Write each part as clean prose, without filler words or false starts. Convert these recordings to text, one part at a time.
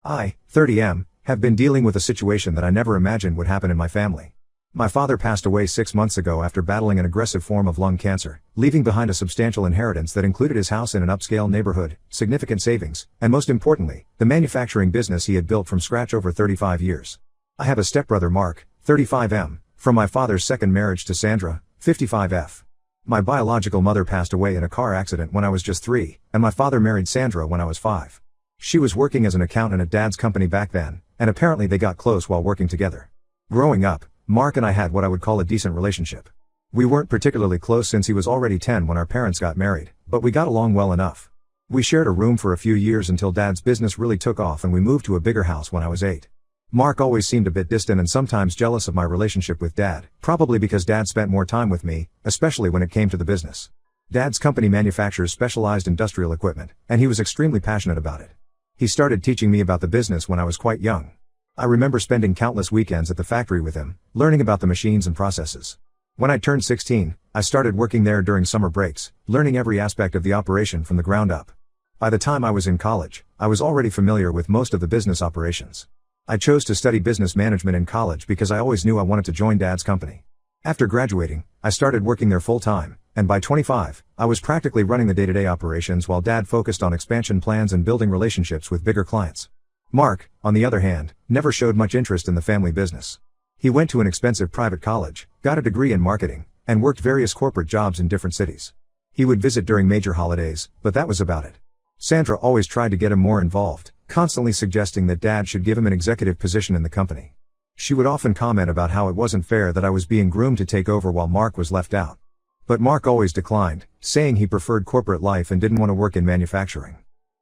I, 30M, have been dealing with a situation that I never imagined would happen in my family. My father passed away 6 months ago after battling an aggressive form of lung cancer, leaving behind a substantial inheritance that included his house in an upscale neighborhood, significant savings, and most importantly, the manufacturing business he had built from scratch over 35 years. I have a stepbrother Mark, 35M, from my father's second marriage to Sandra, 55F. My biological mother passed away in a car accident when I was just 3, and my father married Sandra when I was 5. She was working as an accountant at Dad's company back then, and apparently they got close while working together. Growing up, Mark and I had what I would call a decent relationship. We weren't particularly close since he was already 10 when our parents got married, but we got along well enough. We shared a room for a few years until Dad's business really took off and we moved to a bigger house when I was 8. Mark always seemed a bit distant and sometimes jealous of my relationship with Dad, probably because Dad spent more time with me, especially when it came to the business. Dad's company manufactures specialized industrial equipment, and he was extremely passionate about it. He started teaching me about the business when I was quite young. I remember spending countless weekends at the factory with him, learning about the machines and processes. When I turned 16, I started working there during summer breaks, learning every aspect of the operation from the ground up. By the time I was in college, I was already familiar with most of the business operations. I chose to study business management in college because I always knew I wanted to join Dad's company. After graduating, I started working there full-time, and by 25, I was practically running the day-to-day operations while Dad focused on expansion plans and building relationships with bigger clients. Mark, on the other hand, never showed much interest in the family business. He went to an expensive private college, got a degree in marketing, and worked various corporate jobs in different cities. He would visit during major holidays, but that was about it. Sandra always tried to get him more involved, constantly suggesting that Dad should give him an executive position in the company. She would often comment about how it wasn't fair that I was being groomed to take over while Mark was left out. But Mark always declined, saying he preferred corporate life and didn't want to work in manufacturing.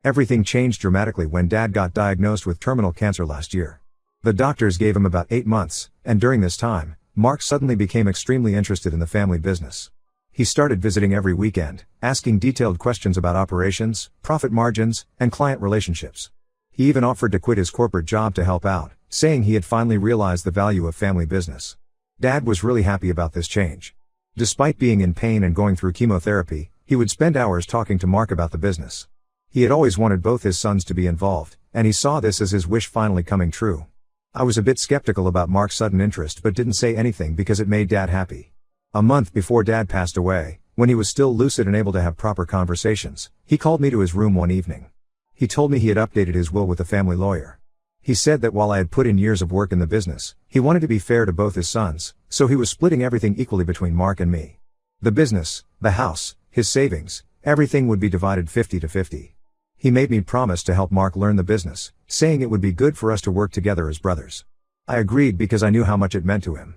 Everything changed dramatically when Dad got diagnosed with terminal cancer last year. The doctors gave him about 8 months, and during this time, Mark suddenly became extremely interested in the family business. He started visiting every weekend, asking detailed questions about operations, profit margins, and client relationships. He even offered to quit his corporate job to help out, saying he had finally realized the value of family business. Dad was really happy about this change. Despite being in pain and going through chemotherapy, he would spend hours talking to Mark about the business. He had always wanted both his sons to be involved, and he saw this as his wish finally coming true. I was a bit skeptical about Mark's sudden interest but didn't say anything because it made Dad happy. A month before Dad passed away, when he was still lucid and able to have proper conversations, he called me to his room one evening. He told me he had updated his will with a family lawyer. He said that while I had put in years of work in the business, he wanted to be fair to both his sons, so he was splitting everything equally between Mark and me. The business, the house, his savings, everything would be divided 50-50. He made me promise to help Mark learn the business, saying it would be good for us to work together as brothers. I agreed because I knew how much it meant to him.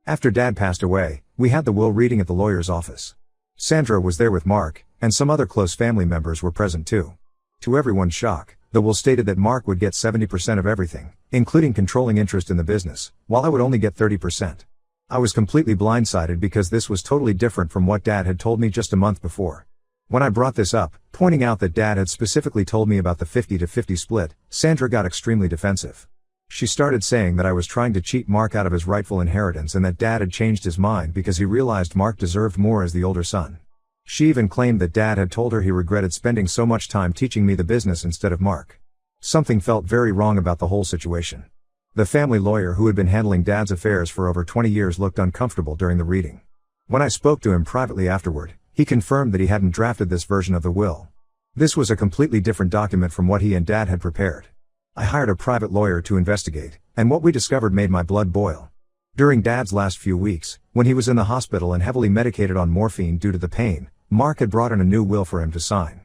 After Dad passed away, we had the will reading at the lawyer's office. Sandra was there with Mark, and some other close family members were present too. To everyone's shock, the will stated that Mark would get 70% of everything, including controlling interest in the business, while I would only get 30%. I was completely blindsided because this was totally different from what Dad had told me just a month before. When I brought this up, pointing out that Dad had specifically told me about the 50-50 split, Sandra got extremely defensive. She started saying that I was trying to cheat Mark out of his rightful inheritance and that Dad had changed his mind because he realized Mark deserved more as the older son. She even claimed that Dad had told her he regretted spending so much time teaching me the business instead of Mark. Something felt very wrong about the whole situation. The family lawyer who had been handling Dad's affairs for over 20 years looked uncomfortable during the reading. When I spoke to him privately afterward, he confirmed that he hadn't drafted this version of the will. This was a completely different document from what he and Dad had prepared. I hired a private lawyer to investigate, and what we discovered made my blood boil. During Dad's last few weeks, when he was in the hospital and heavily medicated on morphine due to the pain, Mark had brought in a new will for him to sign.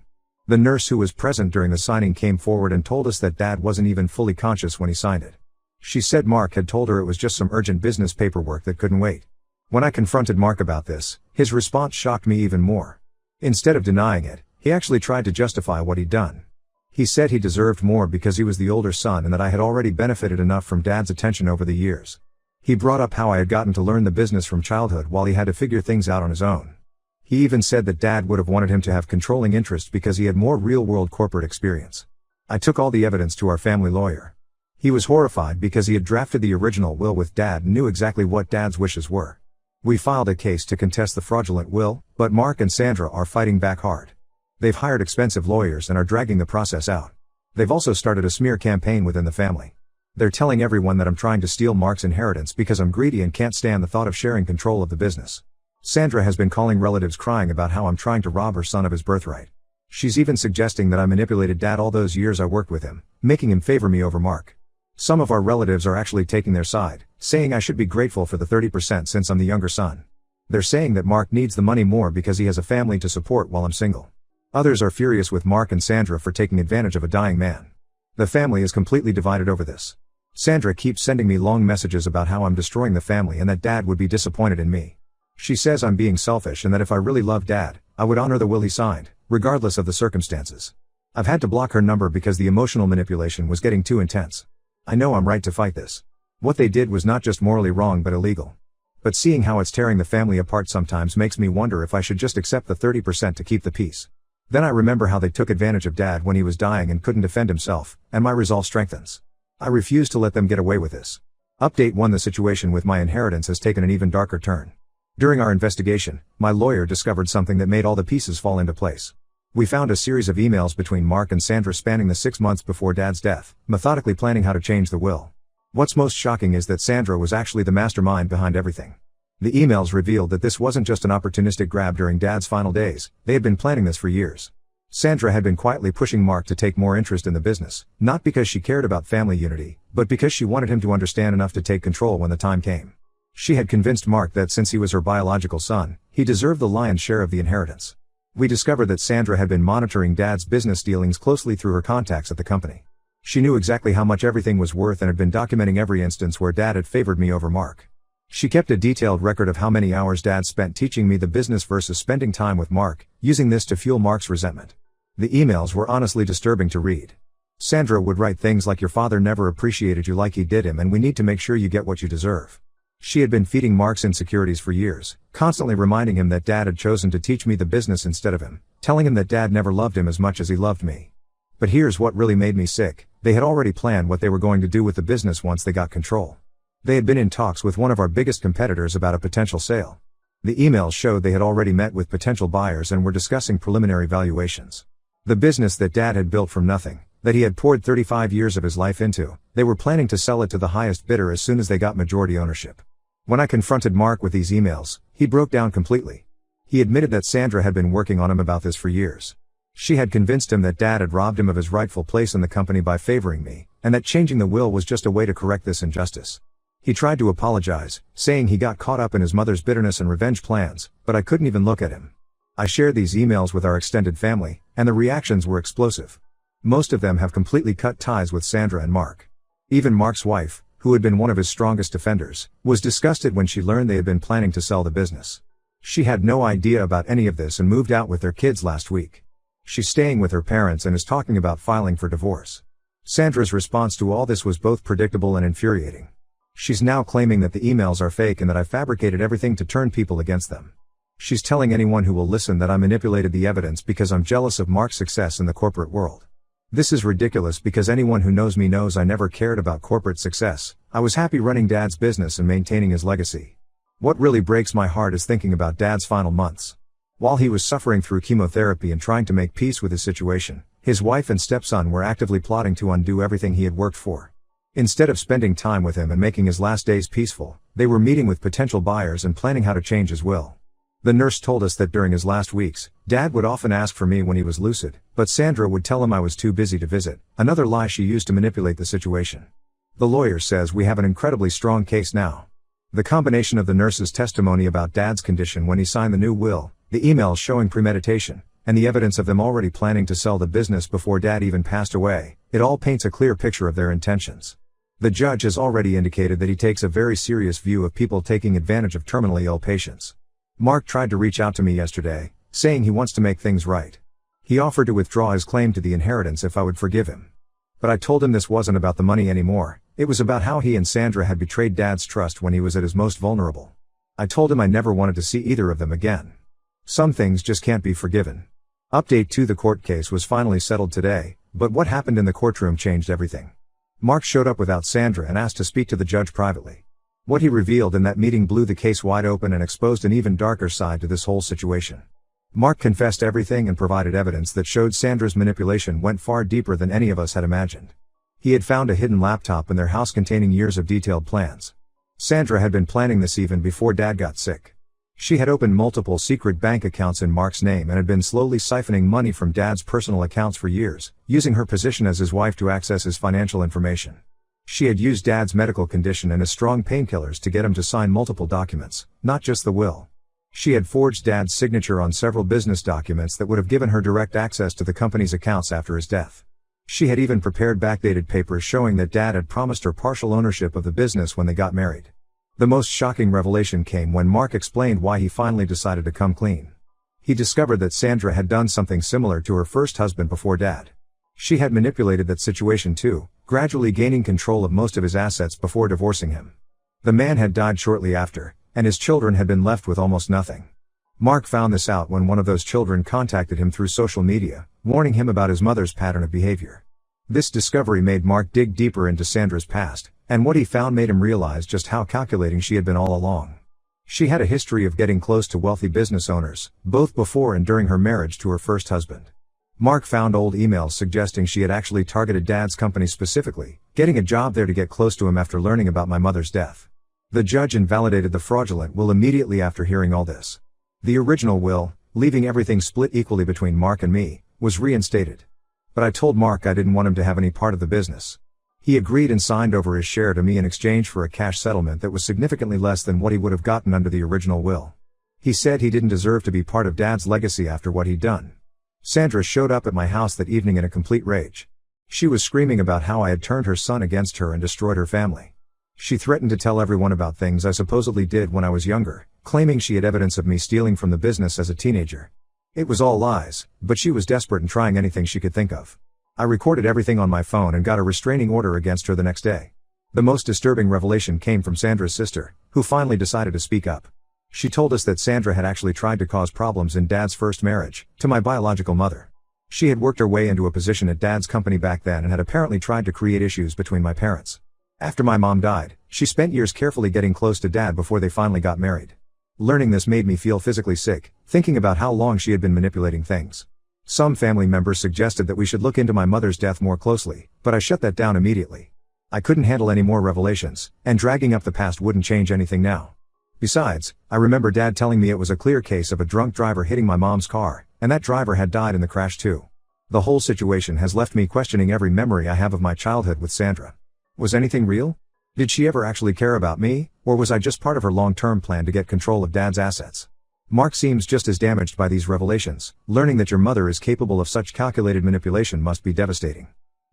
The nurse who was present during the signing came forward and told us that Dad wasn't even fully conscious when he signed it. She said Mark had told her it was just some urgent business paperwork that couldn't wait. When I confronted Mark about this, his response shocked me even more. Instead of denying it, he actually tried to justify what he'd done. He said he deserved more because he was the older son and that I had already benefited enough from Dad's attention over the years. He brought up how I had gotten to learn the business from childhood while he had to figure things out on his own. He even said that Dad would have wanted him to have controlling interest because he had more real-world corporate experience. I took all the evidence to our family lawyer. He was horrified because he had drafted the original will with Dad and knew exactly what Dad's wishes were. We filed a case to contest the fraudulent will, but Mark and Sandra are fighting back hard. They've hired expensive lawyers and are dragging the process out. They've also started a smear campaign within the family. They're telling everyone that I'm trying to steal Mark's inheritance because I'm greedy and can't stand the thought of sharing control of the business. Sandra has been calling relatives crying about how I'm trying to rob her son of his birthright. She's even suggesting that I manipulated Dad all those years I worked with him, making him favor me over Mark. Some of our relatives are actually taking their side, saying I should be grateful for the 30% since I'm the younger son. They're saying that Mark needs the money more because he has a family to support while I'm single. Others are furious with Mark and Sandra for taking advantage of a dying man. The family is completely divided over this. Sandra keeps sending me long messages about how I'm destroying the family and that Dad would be disappointed in me. She says I'm being selfish and that if I really loved Dad, I would honor the will he signed, regardless of the circumstances. I've had to block her number because the emotional manipulation was getting too intense. I know I'm right to fight this. What they did was not just morally wrong but illegal. But seeing how it's tearing the family apart sometimes makes me wonder if I should just accept the 30% to keep the peace. Then I remember how they took advantage of Dad when he was dying and couldn't defend himself, and my resolve strengthens. I refuse to let them get away with this. Update 1: The situation with my inheritance has taken an even darker turn. During our investigation, my lawyer discovered something that made all the pieces fall into place. We found a series of emails between Mark and Sandra spanning the 6 months before Dad's death, methodically planning how to change the will. What's most shocking is that Sandra was actually the mastermind behind everything. The emails revealed that this wasn't just an opportunistic grab during Dad's final days, they had been planning this for years. Sandra had been quietly pushing Mark to take more interest in the business, not because she cared about family unity, but because she wanted him to understand enough to take control when the time came. She had convinced Mark that since he was her biological son, he deserved the lion's share of the inheritance. We discovered that Sandra had been monitoring Dad's business dealings closely through her contacts at the company. She knew exactly how much everything was worth and had been documenting every instance where Dad had favored me over Mark. She kept a detailed record of how many hours Dad spent teaching me the business versus spending time with Mark, using this to fuel Mark's resentment. The emails were honestly disturbing to read. Sandra would write things like, "Your father never appreciated you like he did him, and we need to make sure you get what you deserve." She had been feeding Mark's insecurities for years, constantly reminding him that Dad had chosen to teach me the business instead of him, telling him that Dad never loved him as much as he loved me. But here's what really made me sick: they had already planned what they were going to do with the business once they got control. They had been in talks with one of our biggest competitors about a potential sale. The emails showed they had already met with potential buyers and were discussing preliminary valuations. The business that Dad had built from nothing, that he had poured 35 years of his life into, they were planning to sell it to the highest bidder as soon as they got majority ownership. When I confronted Mark with these emails, he broke down completely. He admitted that Sandra had been working on him about this for years. She had convinced him that Dad had robbed him of his rightful place in the company by favoring me, and that changing the will was just a way to correct this injustice. He tried to apologize, saying he got caught up in his mother's bitterness and revenge plans, but I couldn't even look at him. I shared these emails with our extended family, and the reactions were explosive. Most of them have completely cut ties with Sandra and Mark. Even Mark's wife, who had been one of his strongest defenders, was disgusted when she learned they had been planning to sell the business. She had no idea about any of this and moved out with their kids last week. She's staying with her parents and is talking about filing for divorce. Sandra's response to all this was both predictable and infuriating. She's now claiming that the emails are fake and that I fabricated everything to turn people against them. She's telling anyone who will listen that I manipulated the evidence because I'm jealous of Mark's success in the corporate world. This is ridiculous because anyone who knows me knows I never cared about corporate success. I was happy running Dad's business and maintaining his legacy. What really breaks my heart is thinking about Dad's final months. While he was suffering through chemotherapy and trying to make peace with his situation, his wife and stepson were actively plotting to undo everything he had worked for. Instead of spending time with him and making his last days peaceful, they were meeting with potential buyers and planning how to change his will. The nurse told us that during his last weeks, Dad would often ask for me when he was lucid, but Sandra would tell him I was too busy to visit, another lie she used to manipulate the situation. The lawyer says we have an incredibly strong case now. The combination of the nurse's testimony about Dad's condition when he signed the new will, the emails showing premeditation, and the evidence of them already planning to sell the business before Dad even passed away, it all paints a clear picture of their intentions. The judge has already indicated that he takes a very serious view of people taking advantage of terminally ill patients. Mark tried to reach out to me yesterday, saying he wants to make things right. He offered to withdraw his claim to the inheritance if I would forgive him. But I told him this wasn't about the money anymore, it was about how he and Sandra had betrayed Dad's trust when he was at his most vulnerable. I told him I never wanted to see either of them again. Some things just can't be forgiven. Update 2: The court case was finally settled today, but what happened in the courtroom changed everything. Mark showed up without Sandra and asked to speak to the judge privately. What he revealed in that meeting blew the case wide open and exposed an even darker side to this whole situation. Mark confessed everything and provided evidence that showed Sandra's manipulation went far deeper than any of us had imagined. He had found a hidden laptop in their house containing years of detailed plans. Sandra had been planning this even before Dad got sick. She had opened multiple secret bank accounts in Mark's name and had been slowly siphoning money from Dad's personal accounts for years, using her position as his wife to access his financial information. She had used Dad's medical condition and his strong painkillers to get him to sign multiple documents, not just the will. She had forged Dad's signature on several business documents that would have given her direct access to the company's accounts after his death. She had even prepared backdated papers showing that Dad had promised her partial ownership of the business when they got married. The most shocking revelation came when Mark explained why he finally decided to come clean. He discovered that Sandra had done something similar to her first husband before Dad. She had manipulated that situation too, gradually gaining control of most of his assets before divorcing him. The man had died shortly after, and his children had been left with almost nothing. Mark found this out when one of those children contacted him through social media, warning him about his mother's pattern of behavior. This discovery made Mark dig deeper into Sandra's past, and what he found made him realize just how calculating she had been all along. She had a history of getting close to wealthy business owners, both before and during her marriage to her first husband. Mark found old emails suggesting she had actually targeted Dad's company specifically, getting a job there to get close to him after learning about my mother's death. The judge invalidated the fraudulent will immediately after hearing all this. The original will, leaving everything split equally between Mark and me, was reinstated. But I told Mark I didn't want him to have any part of the business. He agreed and signed over his share to me in exchange for a cash settlement that was significantly less than what he would have gotten under the original will. He said he didn't deserve to be part of Dad's legacy after what he'd done. Sandra showed up at my house that evening in a complete rage. She was screaming about how I had turned her son against her and destroyed her family. She threatened to tell everyone about things I supposedly did when I was younger, claiming she had evidence of me stealing from the business as a teenager. It was all lies, but she was desperate and trying anything she could think of. I recorded everything on my phone and got a restraining order against her the next day. The most disturbing revelation came from Sandra's sister, who finally decided to speak up. She told us that Sandra had actually tried to cause problems in Dad's first marriage, to my biological mother. She had worked her way into a position at Dad's company back then and had apparently tried to create issues between my parents. After my mom died, she spent years carefully getting close to Dad before they finally got married. Learning this made me feel physically sick, thinking about how long she had been manipulating things. Some family members suggested that we should look into my mother's death more closely, but I shut that down immediately. I couldn't handle any more revelations, and dragging up the past wouldn't change anything now. Besides, I remember Dad telling me it was a clear case of a drunk driver hitting my mom's car, and that driver had died in the crash too. The whole situation has left me questioning every memory I have of my childhood with Sandra. Was anything real? Did she ever actually care about me, or was I just part of her long-term plan to get control of Dad's assets? Mark seems just as damaged by these revelations. Learning that your mother is capable of such calculated manipulation must be devastating.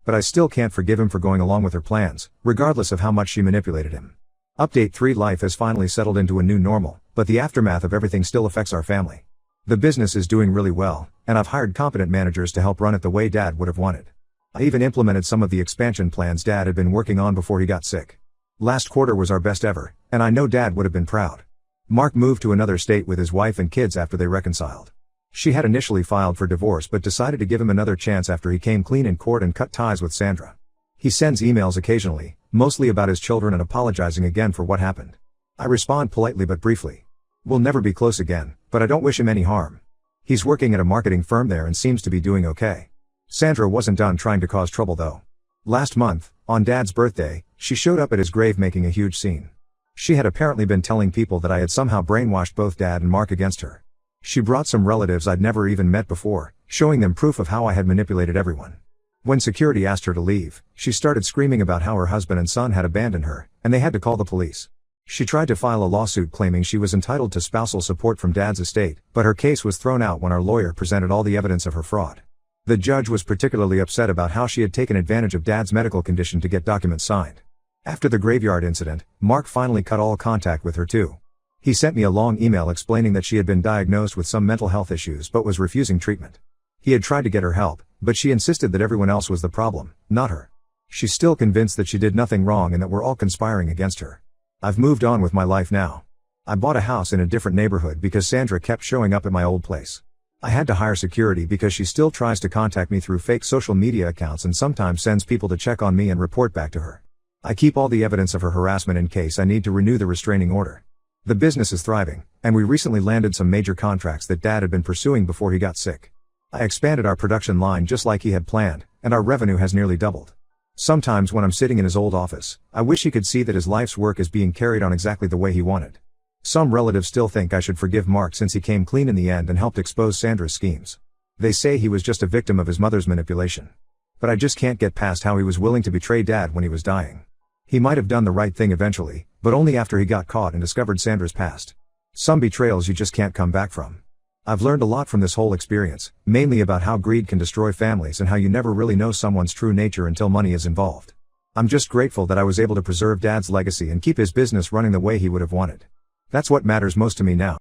But I still can't forgive him for going along with her plans, regardless of how much she manipulated him. Update 3: Life has finally settled into a new normal, but the aftermath of everything still affects our family. The business is doing really well, and I've hired competent managers to help run it the way Dad would have wanted. I even implemented some of the expansion plans Dad had been working on before he got sick. Last quarter was our best ever, and I know Dad would have been proud. Mark moved to another state with his wife and kids after they reconciled. She had initially filed for divorce but decided to give him another chance after he came clean in court and cut ties with Sandra. He sends emails occasionally, mostly about his children and apologizing again for what happened. I respond politely but briefly. We'll never be close again, but I don't wish him any harm. He's working at a marketing firm there and seems to be doing okay. Sandra wasn't done trying to cause trouble though. Last month, on Dad's birthday, she showed up at his grave making a huge scene. She had apparently been telling people that I had somehow brainwashed both Dad and Mark against her. She brought some relatives I'd never even met before, showing them proof of how I had manipulated everyone. When security asked her to leave, she started screaming about how her husband and son had abandoned her, and they had to call the police. She tried to file a lawsuit claiming she was entitled to spousal support from Dad's estate, but her case was thrown out when our lawyer presented all the evidence of her fraud. The judge was particularly upset about how she had taken advantage of Dad's medical condition to get documents signed. After the graveyard incident, Mark finally cut all contact with her too. He sent me a long email explaining that she had been diagnosed with some mental health issues but was refusing treatment. He had tried to get her help, but she insisted that everyone else was the problem, not her. She's still convinced that she did nothing wrong and that we're all conspiring against her. I've moved on with my life now. I bought a house in a different neighborhood because Sandra kept showing up at my old place. I had to hire security because she still tries to contact me through fake social media accounts and sometimes sends people to check on me and report back to her. I keep all the evidence of her harassment in case I need to renew the restraining order. The business is thriving, and we recently landed some major contracts that Dad had been pursuing before he got sick. I expanded our production line just like he had planned, and our revenue has nearly doubled. Sometimes when I'm sitting in his old office, I wish he could see that his life's work is being carried on exactly the way he wanted. Some relatives still think I should forgive Mark since he came clean in the end and helped expose Sandra's schemes. They say he was just a victim of his mother's manipulation. But I just can't get past how he was willing to betray Dad when he was dying. He might have done the right thing eventually, but only after he got caught and discovered Sandra's past. Some betrayals you just can't come back from. I've learned a lot from this whole experience, mainly about how greed can destroy families and how you never really know someone's true nature until money is involved. I'm just grateful that I was able to preserve Dad's legacy and keep his business running the way he would have wanted. That's what matters most to me now.